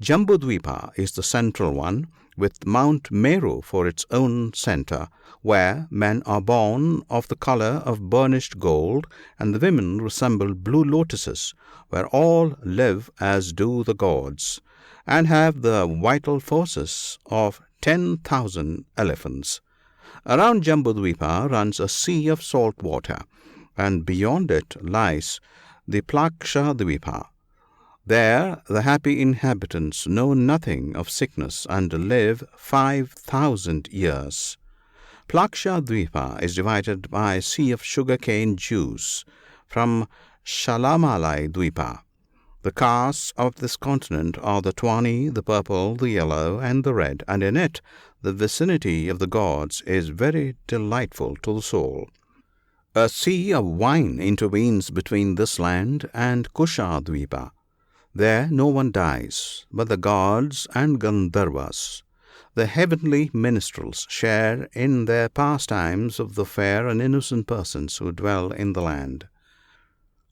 Jambudvipa is the central one, with Mount Meru for its own center, where men are born of the color of burnished gold, and the women resemble blue lotuses, where all live as do the gods, and have the vital forces of 10,000 elephants. Around Jambudvipa runs a sea of salt water, and beyond it lies the Plaksha Dvipa. There the happy inhabitants know nothing of sickness and live 5,000 years. Plaksha Dvipa is divided by a sea of sugarcane juice from Shalamalai Dvipa. The castes of this continent are the tawny, the purple, the yellow, and the red, and in it the vicinity of the gods is very delightful to the soul. A sea of wine intervenes between this land and Kusha Dvipa. There no one dies, but the gods and Gandharvas, the heavenly minstrels, share in their pastimes of the fair and innocent persons who dwell in the land.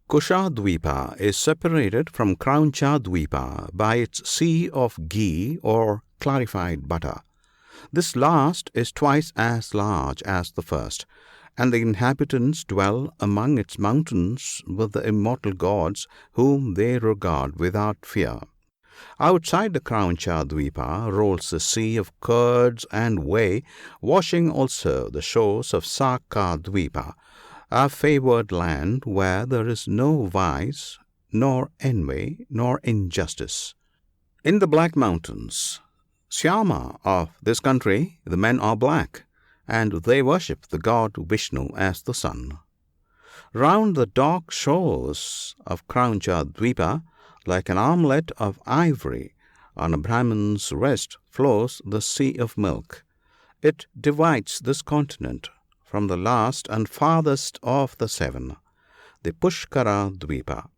Kusha Dvipa is separated from Krauncha Dvipa by its sea of ghee or clarified butter. This last is twice as large as the first, and the inhabitants dwell among its mountains with the immortal gods whom they regard without fear. Outside the Krauncha Dvipa rolls the sea of curds and whey, washing also the shores of Saka Dvipa, a favoured land where there is no vice, nor envy, nor injustice. In the Black Mountains, Syama of this country, the men are black, and they worship the god Vishnu as the sun. Round the dark shores of Krauncha Dvipa, like an armlet of ivory on a Brahman's wrist, flows the sea of milk. It divides this continent from the last and farthest of the seven, the Pushkara Dvipa.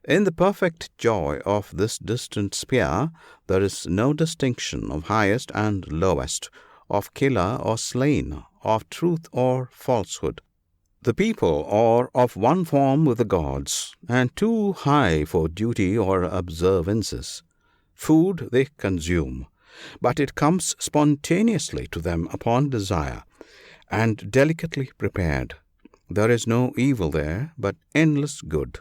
In the perfect joy of this distant sphere, there is no distinction of highest and lowest, of killer or slain, of truth or falsehood. The people are of one form with the gods, and too high for duty or observances. Food they consume, but it comes spontaneously to them upon desire, and delicately prepared. There is no evil there, but endless good.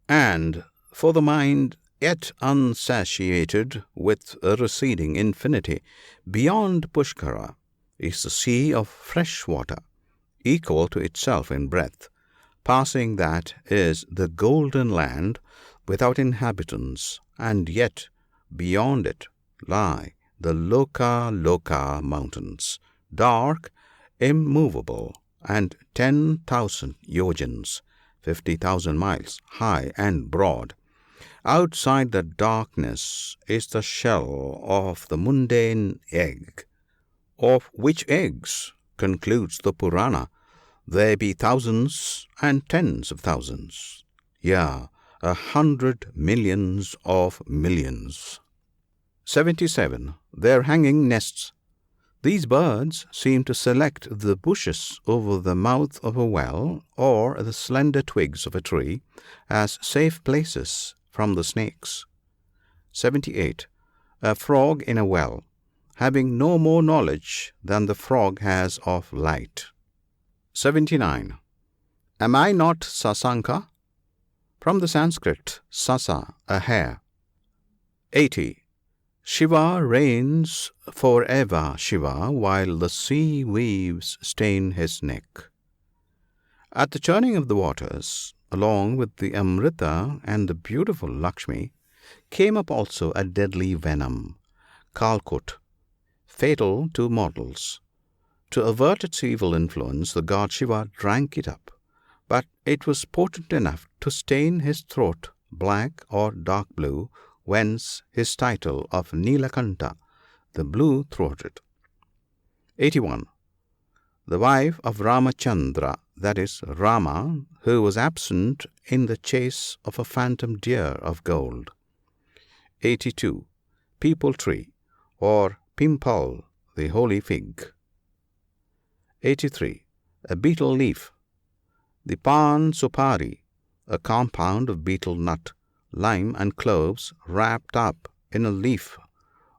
And for the mind yet unsatiated with a receding infinity, beyond Pushkara is the sea of fresh water, equal to itself in breadth. Passing that is the golden land without inhabitants, and yet beyond it lie the Loka mountains, dark, immovable, and 10,000 yojans, 50,000 miles high and broad. Outside the darkness is the shell of the mundane egg, of which eggs, concludes the Purana, there be thousands and tens of thousands, yea, 100 millions of millions. 77. Their hanging nests. These birds seem to select the bushes over the mouth of a well or the slender twigs of a tree as safe places from the snakes. 78. A frog in a well, having no more knowledge than the frog has of light. 79. Am I not Sasanka? From the Sanskrit, Sasa, a hair. 80. Shiva reigns forever, Shiva, while the sea waves stain his neck. At the churning of the waters, along with the Amrita and the beautiful Lakshmi, came up also a deadly venom, Kalkut, fatal to mortals. To avert its evil influence, the god Shiva drank it up, but it was potent enough to stain his throat black or dark blue, whence his title of Nilakanta, the blue-throated. 81. The wife of Ramachandra, that is Rama, who was absent in the chase of a phantom deer of gold. 82. Peepal tree, or Pimpal, the holy fig. 83. A betel leaf, the Pan Supari, a compound of betel nut, lime and cloves wrapped up in a leaf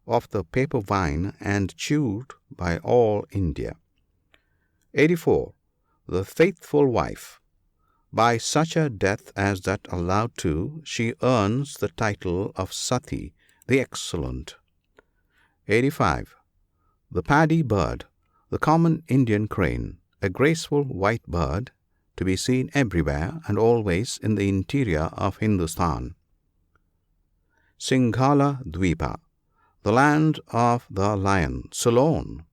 of the paper vine and chewed by all India. 84. The faithful wife. By such a death as that allowed to, she earns the title of Sati, the excellent. 85. The paddy bird, the common Indian crane, a graceful white bird to be seen everywhere and always in the interior of Hindustan. Singhala Dvipa, the land of the lion, Ceylon.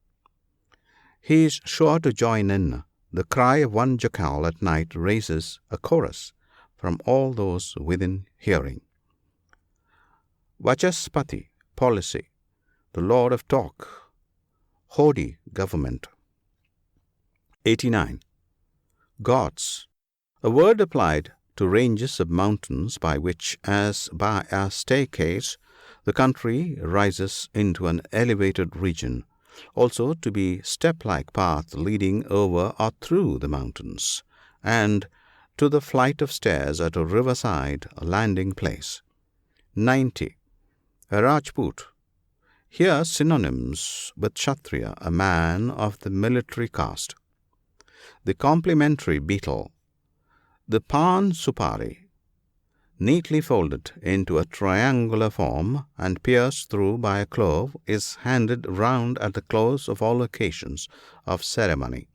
He is sure to join in. The cry of one jackal at night raises a chorus from all those within hearing. Vachaspati, policy, the lord of talk, Hodi, government. 89. Ghats, a word applied to ranges of mountains by which, as by a staircase, the country rises into an elevated region. Also to be step-like path leading over or through the mountains, and to the flight of stairs at a riverside landing place. 90. A Rajput. Here synonyms with Kshatriya, a man of the military caste. The complementary beetle. The pan supari, neatly folded into a triangular form and pierced through by a clove, is handed round at the close of all occasions of ceremony.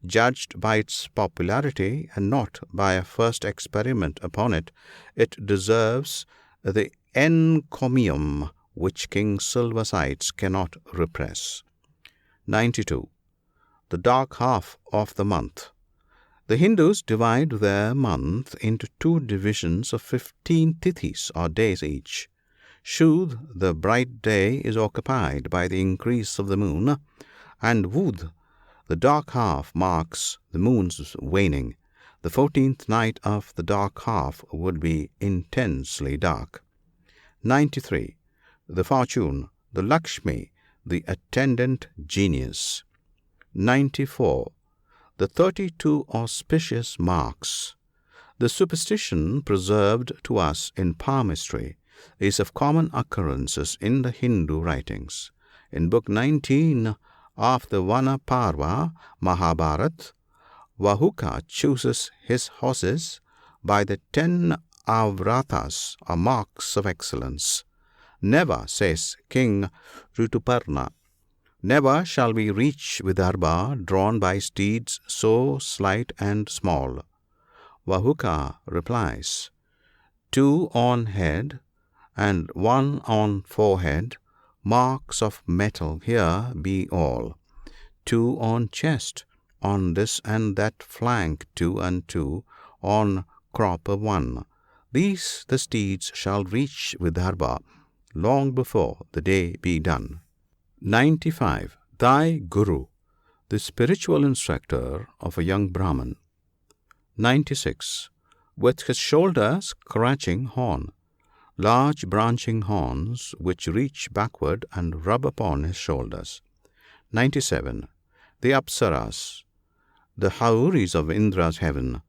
Judged by its popularity and not by a first experiment upon it, it deserves the encomium which King Silver Sides cannot repress. 92. The dark half of the month. The Hindus divide their month into two divisions of 15 tithis or days each. Shud, the bright day, is occupied by the increase of the moon, and Vud, the dark half, marks the moon's waning. The 14th night of the dark half would be intensely dark. 93. The fortune, the Lakshmi, the attendant genius. 94. The 32 auspicious marks. The superstition preserved to us in palmistry is of common occurrences in the Hindu writings. In Book 19 of the Vana Parva Mahabharat, Vahuka chooses his horses by the 10 avratas or marks of excellence. Never, says King Rituparna, never shall we reach Vidarbha drawn by steeds so slight and small. Vahuka replies, 2 on head and 1 on forehead, marks of metal here be all. 2 on chest, on this and that flank 2 and 2, on crop of 1. These the steeds shall reach Vidarbha long before the day be done. 95. Thy Guru, the spiritual instructor of a young Brahman. 96. With his shoulder scratching horn, large branching horns which reach backward and rub upon his shoulders. 97. The Apsaras, the Houris of Indra's heaven.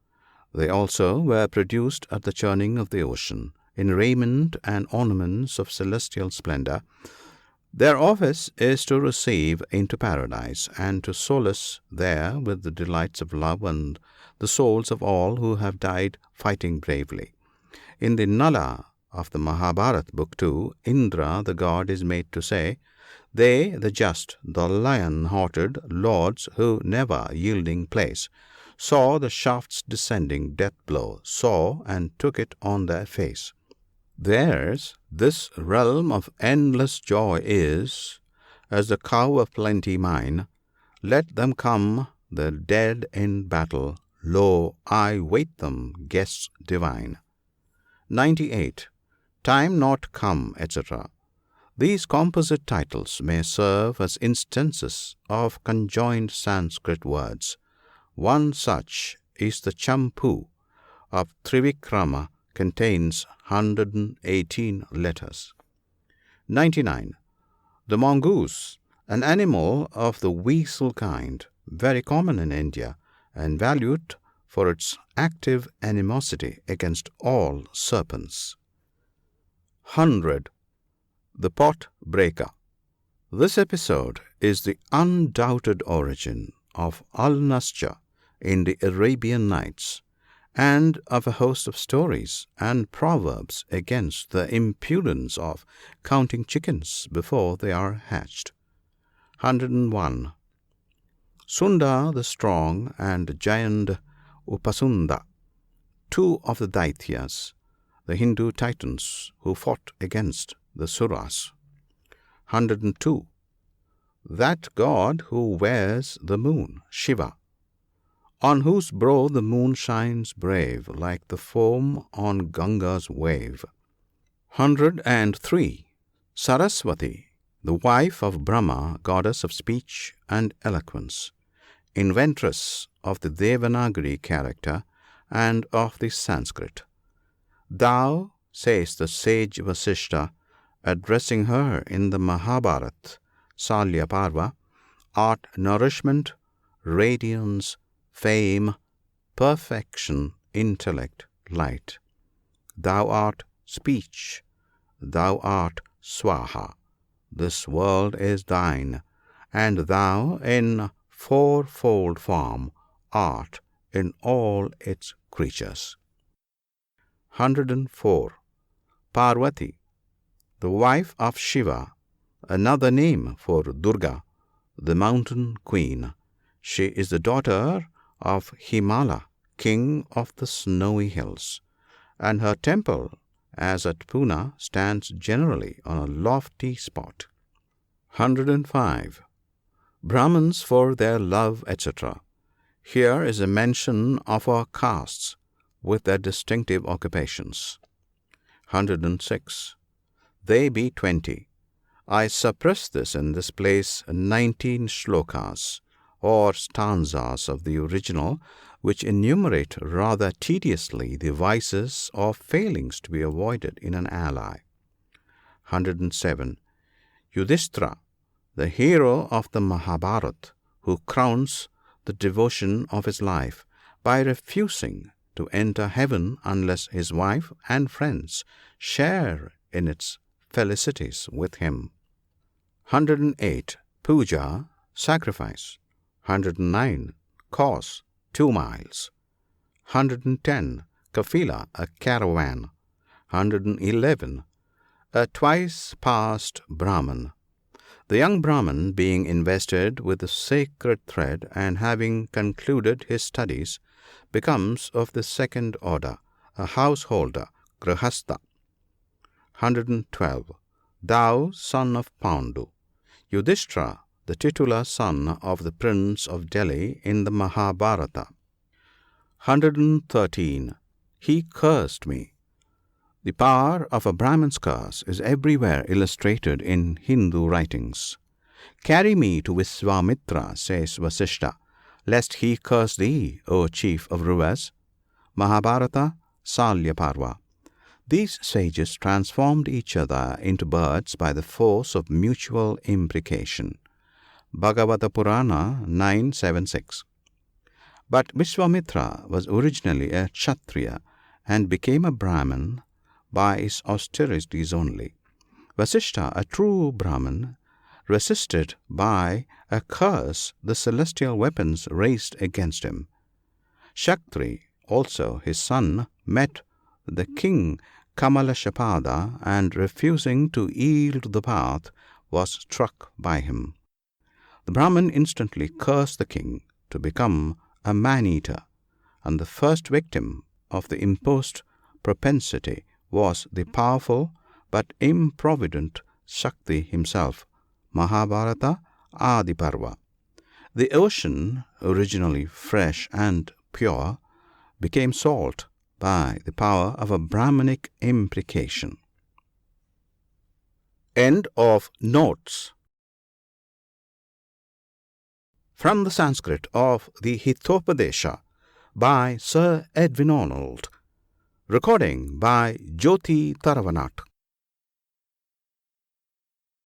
They also were produced at the churning of the ocean, in raiment and ornaments of celestial splendor. Their office is to receive into paradise and to solace there with the delights of love and the souls of all who have died fighting bravely. In the Nala of the Mahabharat, Book 2, Indra, the god, is made to say, they, the just, the lion-hearted lords who never yielding place, saw the shafts descending death blow, saw and took it on their face. Theirs this realm of endless joy is, as the cow of plenty mine. Let them come, the dead in battle, lo, I wait them, guests divine. 98. Time not come, etc. These composite titles may serve as instances of conjoined Sanskrit words. One such is the Champu of Trivikrama, contains 118 letters. 99. The mongoose, an animal of the weasel kind, very common in India and valued for its active animosity against all serpents. 100. The Pot Breaker. This episode is the undoubted origin of Al-Nasja in the Arabian Nights, and of a host of stories and proverbs against the impudence of counting chickens before they are hatched. 101. Sunda the Strong and giant Upasunda, two of the Daityas, the Hindu titans who fought against the Suras. 102. That god who wears the moon, Shiva, on whose brow the moon shines brave like the foam on Ganga's wave. 103. Saraswati, the wife of Brahma, goddess of speech and eloquence, inventress of the Devanagari character and of the Sanskrit. Thou, says the sage Vasishta, addressing her in the Mahabharata, Salya Parva, art nourishment, radiance, fame, perfection, intellect, light. Thou art speech, thou art Swaha. This world is thine, and thou in fourfold form art in all its creatures. 104. Parvati, the wife of Shiva, another name for Durga, the mountain queen. She is the daughter of Himala, king of the snowy hills, and her temple, as at Pune, stands generally on a lofty spot. 105. Brahmins for their love, etc. Here is a mention of our castes with their distinctive occupations. 106. They be 20. I suppress this in this place 19 shlokas or stanzas of the original, which enumerate rather tediously the vices or failings to be avoided in an ally. 107. Yudhishthira, the hero of the Mahabharata, who crowns the devotion of his life by refusing to enter heaven unless his wife and friends share in its felicities with him. 108. Puja, sacrifice. 109. Course, 2 miles. 110. Kafila, a caravan. 111. A twice passed Brahman. The young Brahman, being invested with the sacred thread and having concluded his studies, becomes of the second order, a householder, grihastha. 112. Thou son of Pandu, Yudhishthira, the titular son of the prince of Delhi in the Mahabharata. 113. He cursed me. The power of a Brahman's curse is everywhere illustrated in Hindu writings. Carry me to Viswamitra, says Vasishta, lest he curse thee, O chief of rulers. Mahabharata, Salya Parva. These sages transformed each other into birds by the force of mutual imprecation. Bhagavata Purana 976. But Viswamitra was originally a Kshatriya and became a Brahman by his austerities only. Vasishta, a true Brahman, resisted by a curse the celestial weapons raised against him. Shaktri, also his son, met the king Kamalashapada and, refusing to yield the path, was struck by him. The Brahman instantly cursed the king to become a man-eater, and the first victim of the imposed propensity was the powerful but improvident Shakti himself. Mahabharata, Adi Parva. The ocean, originally fresh and pure, became salt by the power of a Brahmanic imprecation. End of notes. From the Sanskrit of the Hitopadesa by Sir Edwin Arnold. Recording by Jothi Tharavant.